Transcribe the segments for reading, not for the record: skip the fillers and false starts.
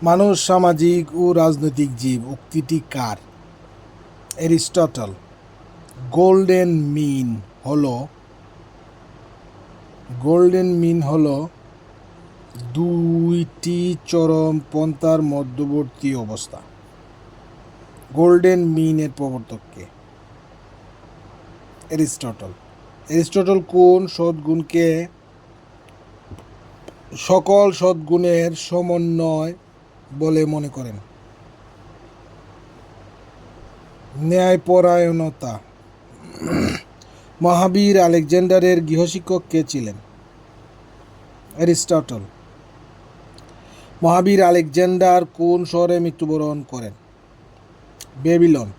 মানুষ সামাজিক ও রাজনৈতিক জীব উক্তিটি কার? অ্যারিস্টটল। গোল্ডেন মিন হলো দুইটি চরম পন্থার মধ্যবর্তী অবস্থা। গোল্ডেন মিন এর প্রবর্তক কে? অ্যারিস্টটল। অ্যারিস্টটল কোন সদ্গুণকে সকল সদ্গুণের সমন্বয় বলে মনে করেন? ন্যায়পরায়ণতা। মহাবীর আলেকজান্ডারের গৃহশিক্ষক কে ছিলেন? অ্যারিস্টটল। মহাবীর আলেকজান্ডার কোন শহরে মৃত্যুবরণ করেন? ব্যাবিলন।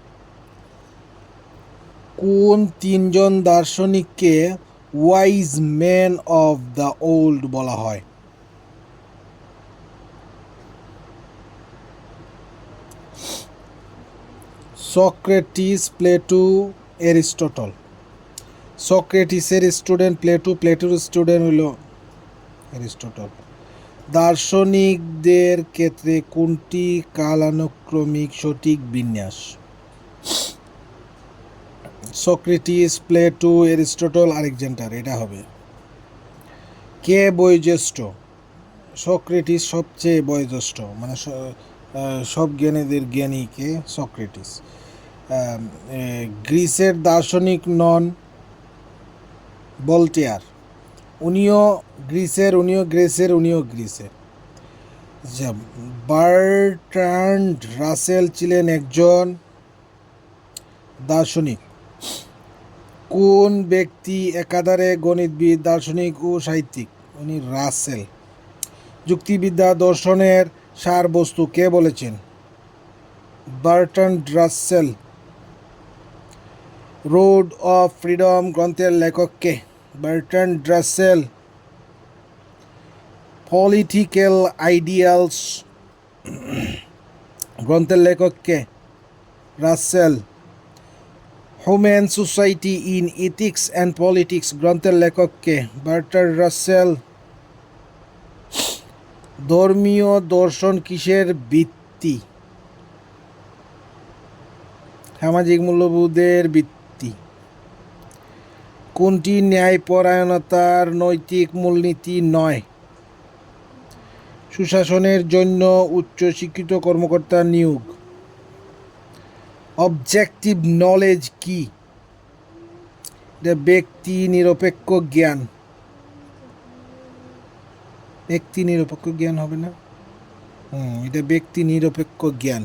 কোন তিনজন দার্শনিককে wise man of the old বলা হয়? Socrates, Plato, Aristotle. সক্রেটিসের স্টুডেন্ট প্লেটো, প্লেটোর স্টুডেন্ট হইল অ্যারিস্টটল। দার্শনিকদের ক্ষেত্রে কোনটি কালানুক্রমিক সঠিক বিন্যাস? সক্রেটিস, প্লেটো, অ্যারিস্টটল, আলেকজান্ডার, এটা হবে। কে বয়োজ্যেষ্ঠ? সক্রেটিস সবচেয়ে বয়োজ্যেষ্ঠ, মানে সব জ্ঞানীদের জ্ঞানী কে? সক্রেটিস। গ্রিসের দার্শনিক নন ভলটেয়ার। উনিও গ্রিসের। বার্ট্রান্ড রাসেল ছিলেন একজন দার্শনিক। কোন ব্যক্তি একাধারে গণিতবিদ, দার্শনিক ও সাহিত্যিক? উনি রাসেল। যুক্তিবিদ্যা দর্শনের সারবস্তু কে বলেছেন? Bertrand Russell. Road of Freedom গ্রন্থের লেখক কে? Bertrand Russell. পলিটিক্যাল আইডিয়ালস গ্রন্থের লেখক কে? Russell. Human Society in Ethics and Politics গ্রন্থের লেখক কে? বার্ট্রান্ড রাসেল। ধর্মীয় দর্শন কিসের ভিত্তি? সামাজিক মূল্যবোধের ভিত্তি। কোনটি ন্যায়পরায়ণতার নৈতিক মূলনীতি নয়? সুশাসনের জন্য উচ্চশিক্ষিত কর্মকর্তা নিয়োগ। অবজেক্টিভ নলেজ কি? এটা ব্যক্তি নিরপেক্ষ জ্ঞান। ব্যক্তি নিরপেক্ষ জ্ঞান হবে না? এটা ব্যক্তি নিরপেক্ষ জ্ঞান।